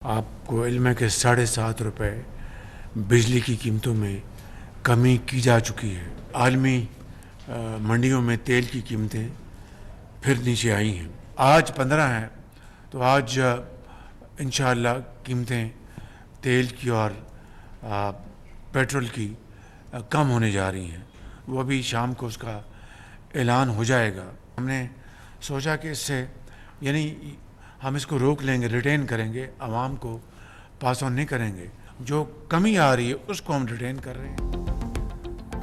آپ کو علم ہے کہ 7.5 روپے بجلی کی قیمتوں میں کمی کی جا چکی ہے۔ عالمی منڈیوں میں تیل کی قیمتیں پھر نیچے آئی ہیں۔ آج 15 ہے تو آج انشاءاللہ قیمتیں تیل کی اور پیٹرول کی کم ہونے جا رہی ہیں۔ وہ ابھی شام کو اس کا اعلان ہو جائے گا۔ ہم نے سوچا کہ اس سے یعنی ہم اس کو روک لیں گے، ریٹین کریں گے، عوام کو پاس آن نہیں کریں گے۔ جو کمی آ رہی ہے اس کو ہم ریٹین کر رہے ہیں۔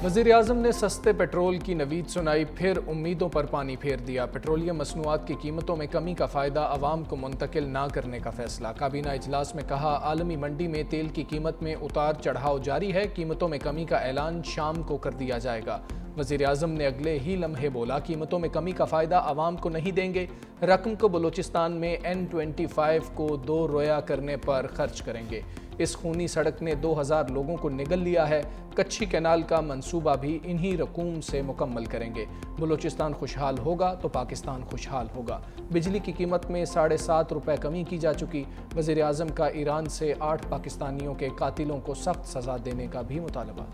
وزیر اعظم نے سستے پیٹرول کی نوید سنائی، پھر امیدوں پر پانی پھیر دیا۔ پیٹرولیم مصنوعات کی قیمتوں میں کمی کا فائدہ عوام کو منتقل نہ کرنے کا فیصلہ۔ کابینہ اجلاس میں کہا، عالمی منڈی میں تیل کی قیمت میں اتار چڑھاؤ جاری ہے، قیمتوں میں کمی کا اعلان شام کو کر دیا جائے گا۔ وزیر اعظم نے اگلے ہی لمحے بولا، قیمتوں میں کمی کا فائدہ عوام کو نہیں دیں گے، رقم کو بلوچستان میں N25 کو 2 رویا کرنے پر خرچ کریں گے۔ اس خونی سڑک نے 2000 لوگوں کو نگل لیا ہے، کچھی کینال کا منصوبہ بھی انہی رقوم سے مکمل کریں گے۔ بلوچستان خوشحال ہوگا تو پاکستان خوشحال ہوگا۔ بجلی کی قیمت میں 7.5 روپے کمی کی جا چکی۔ وزیر اعظم کا ایران سے 8 پاکستانیوں کے قاتلوں کو سخت سزا دینے کا بھی مطالبہ۔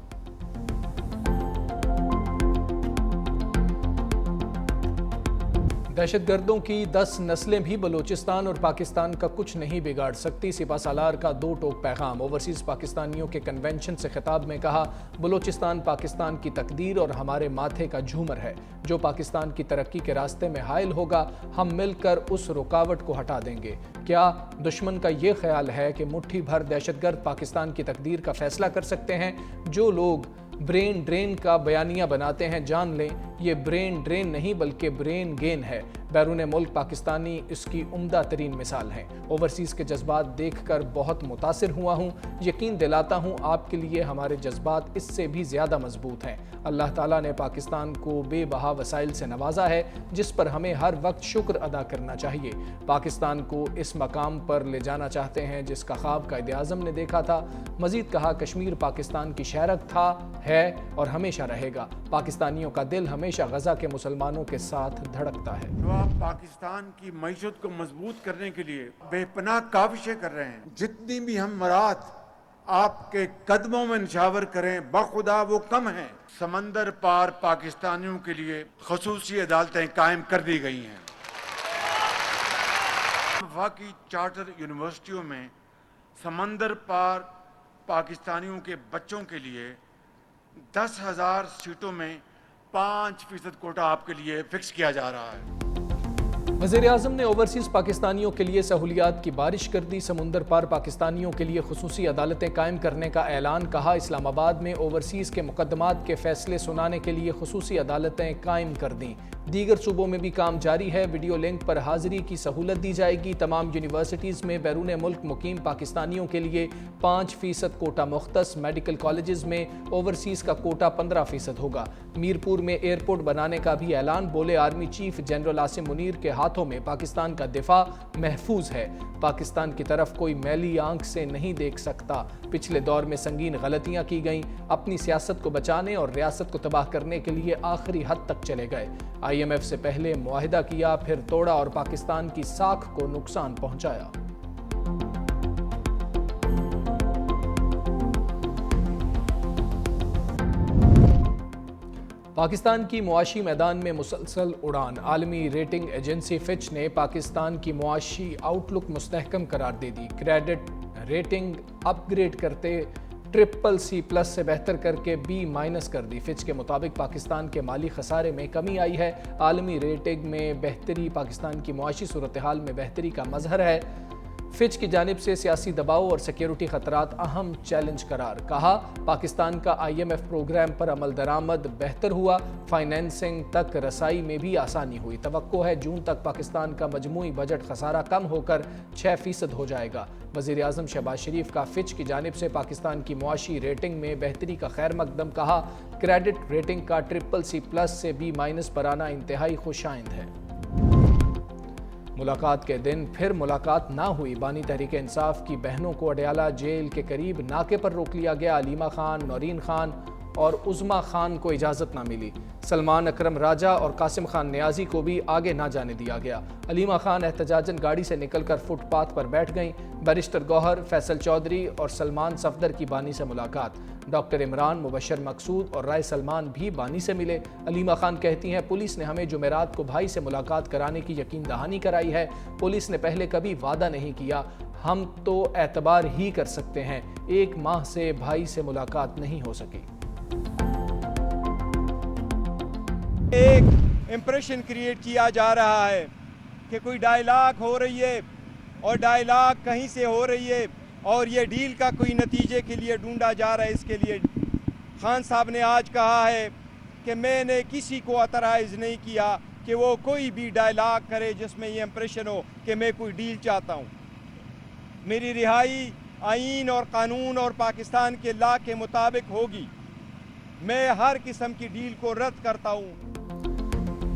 دہشت گردوں کی 10 نسلیں بھی بلوچستان اور پاکستان کا کچھ نہیں بگاڑ سکتی۔ سپہ سالار کا 2 ٹوک پیغام۔ اوورسیز پاکستانیوں کے کنونشن سے خطاب میں کہا، بلوچستان پاکستان کی تقدیر اور ہمارے ماتھے کا جھومر ہے۔ جو پاکستان کی ترقی کے راستے میں حائل ہوگا، ہم مل کر اس رکاوٹ کو ہٹا دیں گے۔ کیا دشمن کا یہ خیال ہے کہ مٹھی بھر دہشت گرد پاکستان کی تقدیر کا فیصلہ کر سکتے ہیں؟ جو لوگ برین ڈرین کا بیانیہ بناتے ہیں، جان لیں یہ برین ڈرین نہیں بلکہ برین گین ہے۔ بیرون ملک پاکستانی اس کی عمدہ ترین مثال ہیں۔ اوورسیز کے جذبات دیکھ کر بہت متاثر ہوا ہوں۔ یقین دلاتا ہوں آپ کے لیے ہمارے جذبات اس سے بھی زیادہ مضبوط ہیں۔ اللہ تعالیٰ نے پاکستان کو بے بہا وسائل سے نوازا ہے، جس پر ہمیں ہر وقت شکر ادا کرنا چاہیے۔ پاکستان کو اس مقام پر لے جانا چاہتے ہیں جس کا خواب قائد اعظم نے دیکھا تھا۔ مزید کہا، کشمیر پاکستان کی شہرت تھا، ہے اور ہمیشہ رہے گا۔ پاکستانیوں کا دل ہمیشہ غزہ کے مسلمانوں کے ساتھ دھڑکتا ہے۔ جو آپ پاکستان کی معیشت کو مضبوط کرنے کے لیے بے پناہ کاوشیں کر رہے ہیں، جتنی بھی ہم مراد آپ کے قدموں میں نشاور کریں، بخدا وہ کم ہیں۔ سمندر پار پاکستانیوں کے لیے خصوصی عدالتیں قائم کر دی گئی ہیں۔ وفاقی چارٹر یونیورسٹیوں میں سمندر پار پاکستانیوں کے بچوں کے لیے 10,000 سیٹوں میں 5% کوٹہ آپ کے لیے فکس کیا جا رہا ہے۔ وزیر اعظم نے اوورسیز پاکستانیوں کے لیے سہولیات کی بارش کر دی۔ سمندر پار پاکستانیوں کے لیے خصوصی عدالتیں قائم کرنے کا اعلان۔ کہا، اسلام آباد میں اوورسیز کے مقدمات کے فیصلے سنانے کے لیے خصوصی عدالتیں قائم کر دیں۔ دیگر صوبوں میں بھی کام جاری ہے۔ ویڈیو لنک پر حاضری کی سہولت دی جائے گی۔ تمام یونیورسٹیز میں بیرون ملک مقیم پاکستانیوں کے لیے 5% کوٹہ مختص۔ میڈیکل کالجز میں اوورسیز کا کوٹہ 15% ہوگا۔ میرپور میں ایئرپورٹ بنانے کا بھی اعلان۔ بولے، army chief general Asim Munir کے ہاتھوں میں پاکستان کا دفاع محفوظ ہے۔ پاکستان کی طرف کوئی میلی آنکھ سے نہیں دیکھ سکتا۔ پچھلے دور میں سنگین غلطیاں کی گئیں، اپنی سیاست کو بچانے اور ریاست کو تباہ کرنے کے لیے آخری حد تک چلے گئے۔ IMF سے پہلے معاہدہ کیا، پھر توڑا اور پاکستان کی ساکھ کو نقصان پہنچایا۔ پاکستان کی معاشی میدان میں مسلسل اڑان۔ عالمی ریٹنگ ایجنسی فچ نے پاکستان کی معاشی آؤٹ لک مستحکم قرار دے دی۔ کریڈٹ ریٹنگ اپ گریڈ کرتے CCC+ سے بہتر کر کے B- کر دی۔ فچ کے مطابق پاکستان کے مالی خسارے میں کمی آئی ہے۔ عالمی ریٹنگ میں بہتری پاکستان کی معاشی صورتحال میں بہتری کا مظہر ہے۔ فچ کی جانب سے سیاسی دباؤ اور سیکیورٹی خطرات اہم چیلنج قرار۔ کہا، پاکستان کا IMF پروگرام پر عمل درآمد بہتر ہوا، فائنینسنگ تک رسائی میں بھی آسانی ہوئی۔ توقع ہے جون تک پاکستان کا مجموعی بجٹ خسارہ کم ہو کر 6% ہو جائے گا۔ وزیر اعظم شہباز شریف کا فچ کی جانب سے پاکستان کی معاشی ریٹنگ میں بہتری کا خیر مقدم۔ کہا، کریڈٹ ریٹنگ کا CCC+ سے B- پر آنا انتہائی خوش آئند ہے۔ ملاقات کے دن پھر ملاقات نہ ہوئی۔ بانی تحریک انصاف کی بہنوں کو اڈیالہ جیل کے قریب ناکے پر روک لیا گیا۔ علیمہ خان، نورین خان اور عظما خان کو اجازت نہ ملی۔ سلمان اکرم راجہ اور قاسم خان نیازی کو بھی آگے نہ جانے دیا گیا۔ علیمہ خان احتجاجاً گاڑی سے نکل کر فٹ پاتھ پر بیٹھ گئیں۔ بیرسٹر گوہر، فیصل چودھری اور سلمان صفدر کی بانی سے ملاقات۔ ڈاکٹر عمران، مبشر مقصود اور رائے سلمان بھی بانی سے ملے۔ علیمہ خان کہتی ہیں پولیس نے ہمیں جمعرات کو بھائی سے ملاقات کرانے کی یقین دہانی کرائی ہے۔ پولیس نے پہلے کبھی وعدہ نہیں کیا، ہم تو اعتبار ہی کر سکتے ہیں، 1 ماہ سے بھائی سے ملاقات نہیں ہو سکی۔ ایک امپریشن کریٹ کیا جا رہا ہے کہ کوئی ڈائلاگ ہو رہی ہے اور ڈائلاگ کہیں سے ہو رہی ہے اور یہ ڈیل کا کوئی نتیجے کے لیے ڈھونڈا جا رہا ہے۔ اس کے لیے خان صاحب نے آج کہا ہے کہ میں نے کسی کو اترائز نہیں کیا کہ وہ کوئی بھی ڈائلاگ کرے جس میں یہ امپریشن ہو کہ میں کوئی ڈیل چاہتا ہوں۔ میری رہائی آئین اور قانون اور پاکستان کے لا کے مطابق ہوگی۔ میں ہر قسم کی ڈیل کو رد کرتا ہوں۔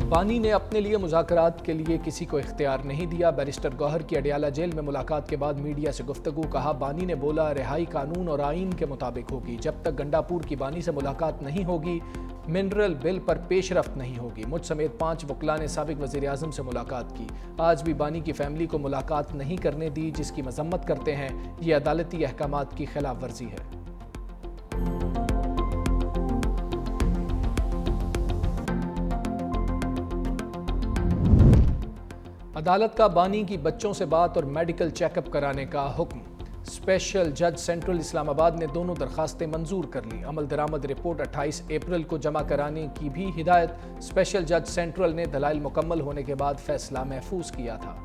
بانی نے اپنے لیے مذاکرات کے لیے کسی کو اختیار نہیں دیا۔ بیرسٹر گوہر کی اڈیالہ جیل میں ملاقات کے بعد میڈیا سے گفتگو، کہا بانی نے بولا رہائی قانون اور آئین کے مطابق ہوگی، جب تک گنڈا پور کی بانی سے ملاقات نہیں ہوگی منرل بل پر پیش رفت نہیں ہوگی۔ مجھ سمیت 5 وکلاء نے سابق وزیر اعظم سے ملاقات کی، آج بھی بانی کی فیملی کو ملاقات نہیں کرنے دی، جس کی مذمت کرتے ہیں۔ یہ عدالتی احکامات کی خلاف ورزی ہے۔ عدالت کا بانی کی بچوں سے بات اور میڈیکل چیک اپ کرانے کا حکم۔ اسپیشل جج سینٹرل اسلام آباد نے دونوں درخواستیں منظور کر لی۔ عمل درآمد رپورٹ 28 اپریل کو جمع کرانے کی بھی ہدایت۔ اسپیشل جج سینٹرل نے دلائل مکمل ہونے کے بعد فیصلہ محفوظ کیا تھا۔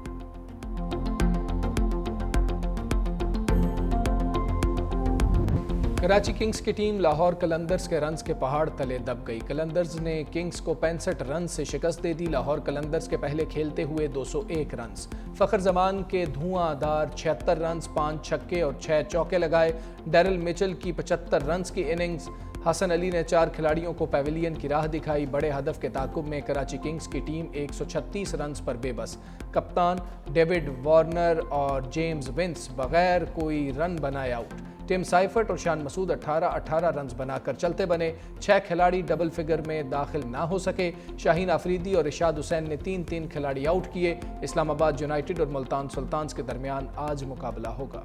کراچی کنگز کی ٹیم لاہور قلندرز کے رنز کے پہاڑ تلے دب گئی۔ قلندرز نے کنگز کو 65 رنز سے شکست دے دی۔ لاہور قلندرز کے پہلے کھیلتے ہوئے 201 رنز۔ فخر زمان کے دھواں دار 76 رنز، 5 چھکے اور 6 چوکے لگائے۔ ڈیرل مچل کی 75 رنز کی اننگز۔ حسن علی نے 4 کھلاڑیوں کو پیویلین کی راہ دکھائی۔ بڑے ہدف کے تعاقب میں کراچی کنگز کی ٹیم 136 رنز پر بے بس۔ کپتان ڈیوڈ وارنر اور جیمز ونس بغیر کوئی رن بنائے آؤٹ۔ ٹیم سائفرٹ اور شان مسعود 18 رنز بنا کر چلتے بنے۔ 6 کھلاڑی ڈبل فگر میں داخل نہ ہو سکے۔ شاہین آفریدی اور رشاد حسین نے 3 کھلاڑی آؤٹ کیے۔ اسلام آباد یونائیٹڈ اور ملتان سلطانز کے درمیان آج مقابلہ ہوگا۔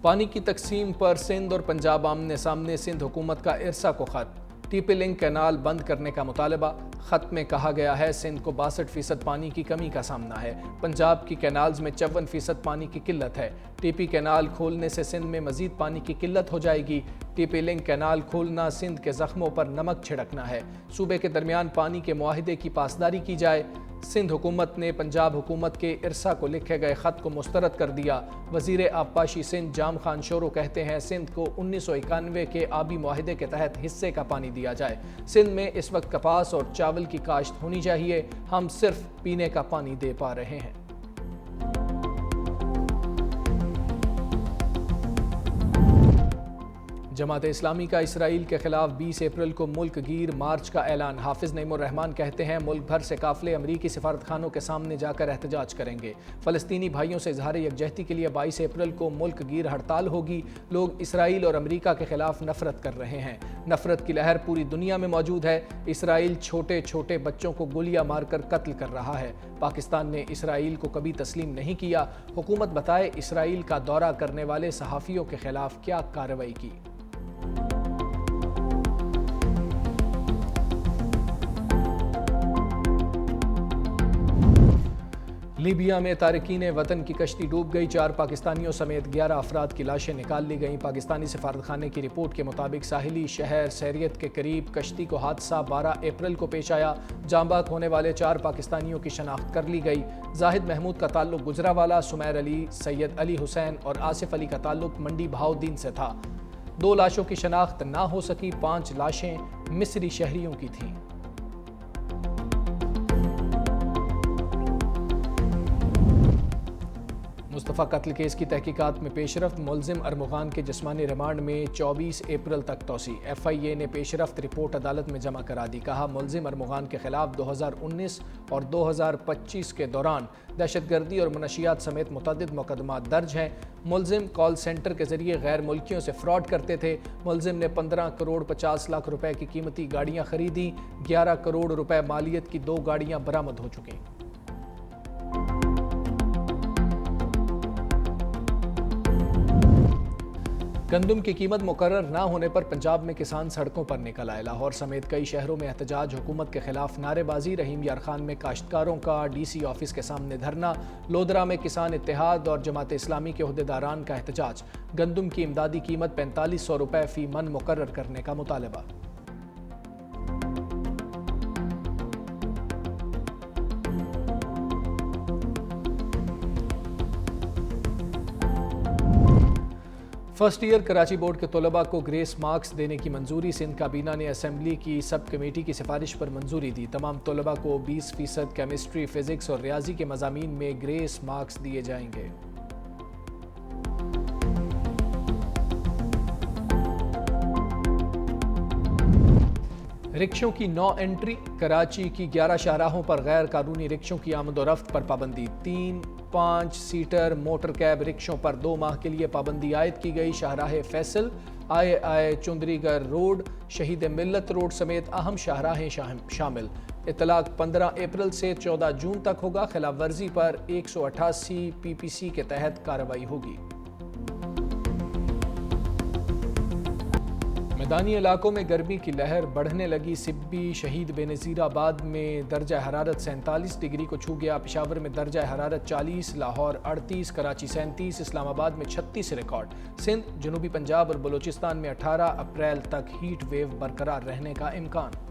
پانی کی تقسیم پر سندھ اور پنجاب آمنے سامنے۔ سندھ حکومت کا ارسا کو خط۔ ٹی پی لنک کینال بند کرنے کا مطالبہ۔ خط میں کہا گیا ہے سندھ کو 62% پانی کی کمی کا سامنا ہے۔ پنجاب کی کینالز میں 54% پانی کی قلت ہے۔ ٹی پی کینال کھولنے سے سندھ میں مزید پانی کی قلت ہو جائے گی۔ ٹی پی لنک کینال کھولنا سندھ کے زخموں پر نمک چھڑکنا ہے۔ صوبے کے درمیان پانی کے معاہدے کی پاسداری کی جائے۔ سندھ حکومت نے پنجاب حکومت کے ارسا کو لکھے گئے خط کو مسترد کر دیا۔ وزیر آبپاشی سندھ جام خان شورو کہتے ہیں سندھ کو 1991 کے آبی معاہدے کے تحت حصے کا پانی دیا جائے۔ سندھ میں اس وقت کپاس اور چاول کی کاشت ہونی چاہیے، ہم صرف پینے کا پانی دے پا رہے ہیں۔ جماعت اسلامی کا اسرائیل کے خلاف 20 اپریل کو ملک گیر مارچ کا اعلان۔ حافظ نعیم الرحمان کہتے ہیں ملک بھر سے قافلے امریکی سفارتخانوں کے سامنے جا کر احتجاج کریں گے۔ فلسطینی بھائیوں سے اظہار یکجہتی کے لیے 22 اپریل کو ملک گیر ہڑتال ہوگی۔ لوگ اسرائیل اور امریکہ کے خلاف نفرت کر رہے ہیں۔ نفرت کی لہر پوری دنیا میں موجود ہے۔ اسرائیل چھوٹے چھوٹے بچوں کو گولیاں مار کر قتل کر رہا ہے۔ پاکستان نے اسرائیل کو کبھی تسلیم نہیں کیا۔ حکومت بتائے اسرائیل کا دورہ کرنے والے صحافیوں کے خلاف کیا کارروائی کی۔ لیبیا میں تارکین وطن کی کشتی ڈوب گئی۔ 4 پاکستانیوں سمیت 11 افراد کی لاشیں نکال لی گئیں۔ پاکستانی سفارتخانے کی رپورٹ کے مطابق ساحلی شہر سیریت کے قریب کشتی کو حادثہ 12 اپریل کو پیش آیا۔ جاں بحق ہونے والے 4 پاکستانیوں کی شناخت کر لی گئی۔ زاہد محمود کا تعلق گجرانوالہ، سمیر علی، سید علی حسین اور آصف علی کا تعلق منڈی بہاؤالدین سے تھا۔ 2 لاشوں کی شناخت نہ ہو سکی، 5 لاشیں مصری شہریوں کی تھیں۔ مصطفیٰ قتل کیس کی تحقیقات میں پیش رفت، ملزم ارمغان کے جسمانی ریمانڈ میں 24 اپریل تک توسیع۔ ایف آئی اے نے پیش رفت رپورٹ عدالت میں جمع کرا دی۔ کہا ملزم ارمغان کے خلاف 2019 اور 2025 کے دوران دہشت گردی اور منشیات سمیت متعدد مقدمات درج ہیں۔ ملزم کال سینٹر کے ذریعے غیر ملکیوں سے فراڈ کرتے تھے۔ ملزم نے 15 کروڑ 50 لاکھ روپے کی قیمتی گاڑیاں خریدیں۔ 11 کروڑ روپے مالیت کی 2 گاڑیاں برآمد ہو چکیں۔ گندم کی قیمت مقرر نہ ہونے پر پنجاب میں کسان سڑکوں پر نکل آئے۔ لاہور سمیت کئی شہروں میں احتجاج، حکومت کے خلاف نعرے بازی۔ رحیم یار خان میں کاشتکاروں کا ڈی سی آفس کے سامنے دھرنا۔ لودھرا میں کسان اتحاد اور جماعت اسلامی کے عہدیداران کا احتجاج۔ گندم کی امدادی قیمت 4500 روپے فی من مقرر کرنے کا مطالبہ۔ فرسٹ ایئر کراچی بورڈ کے طلباء کو گریس مارکس دینے کی منظوری۔ سندھ کابینہ نے اسمبلی کی سب کمیٹی کی سفارش پر منظوری دی۔ تمام طلباء کو 20% کیمسٹری، فزکس اور ریاضی کے مضامین میں گریس مارکس دیے جائیں گے۔ رکشوں کی نو انٹری۔ کراچی کی 11 شاہراہوں پر غیر قانونی رکشوں کی آمد و رفت پر پابندی۔ 3-5 سیٹر موٹر کیب رکشوں پر 2 ماہ کے لیے پابندی عائد کی گئی۔ شاہراہ فیصل، آئی چندری گڑھ روڈ، شہید ملت روڈ سمیت اہم شاہراہیں شامل۔ اطلاق 15 اپریل سے 14 جون تک ہوگا۔ خلاف ورزی پر 188 PPC کے تحت کارروائی ہوگی۔ میدانی علاقوں میں گرمی کی لہر بڑھنے لگی۔ سبی، شہید بے نظیر آباد میں درجہ حرارت 47 ڈگری کو چھو گیا۔ پشاور میں درجہ حرارت 40، لاہور 38، کراچی 37، اسلام آباد میں 36 ریکارڈ۔ سندھ، جنوبی پنجاب اور بلوچستان میں 18 اپریل تک ہیٹ ویو برقرار رہنے کا امکان۔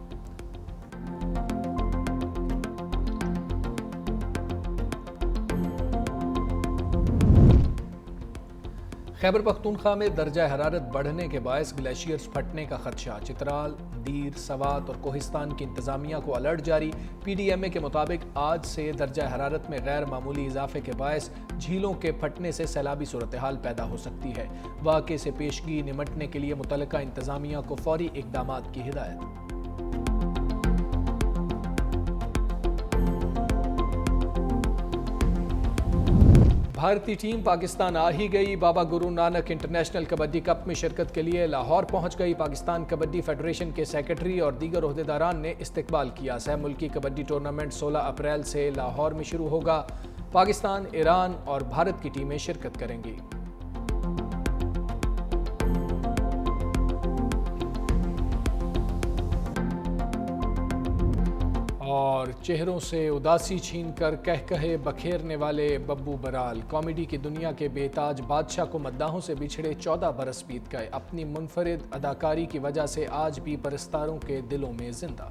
خیبر پختونخوا میں درجہ حرارت بڑھنے کے باعث گلیشیئرز پھٹنے کا خدشہ۔ چترال، دیر، سوات اور کوہستان کی انتظامیہ کو الرٹ جاری۔ پی ڈی ایم اے کے مطابق آج سے درجہ حرارت میں غیر معمولی اضافے کے باعث جھیلوں کے پھٹنے سے سیلابی صورتحال پیدا ہو سکتی ہے۔ واقعے سے پیشگی نمٹنے کے لیے متعلقہ انتظامیہ کو فوری اقدامات کی ہدایت۔ بھارتی ٹیم پاکستان آ ہی گئی۔ بابا گرو نانک انٹرنیشنل کبڈی کپ میں شرکت کے لیے لاہور پہنچ گئی۔ پاکستان کبڈی فیڈریشن کے سیکرٹری اور دیگر عہدیداران نے استقبال کیا۔ سہ ملکی کبڈی ٹورنامنٹ 16 اپریل سے لاہور میں شروع ہوگا۔ پاکستان، ایران اور بھارت کی ٹیمیں شرکت کریں گی۔ اور چہروں سے اداسی چھین کر کہے بکھیرنے والے ببو برال، کامیڈی کی دنیا کے بے تاج بادشاہ کو مداحوں سے بچھڑے 14 برس بیت گئے۔ اپنی منفرد اداکاری کی وجہ سے آج بھی پرستاروں کے دلوں میں زندہ۔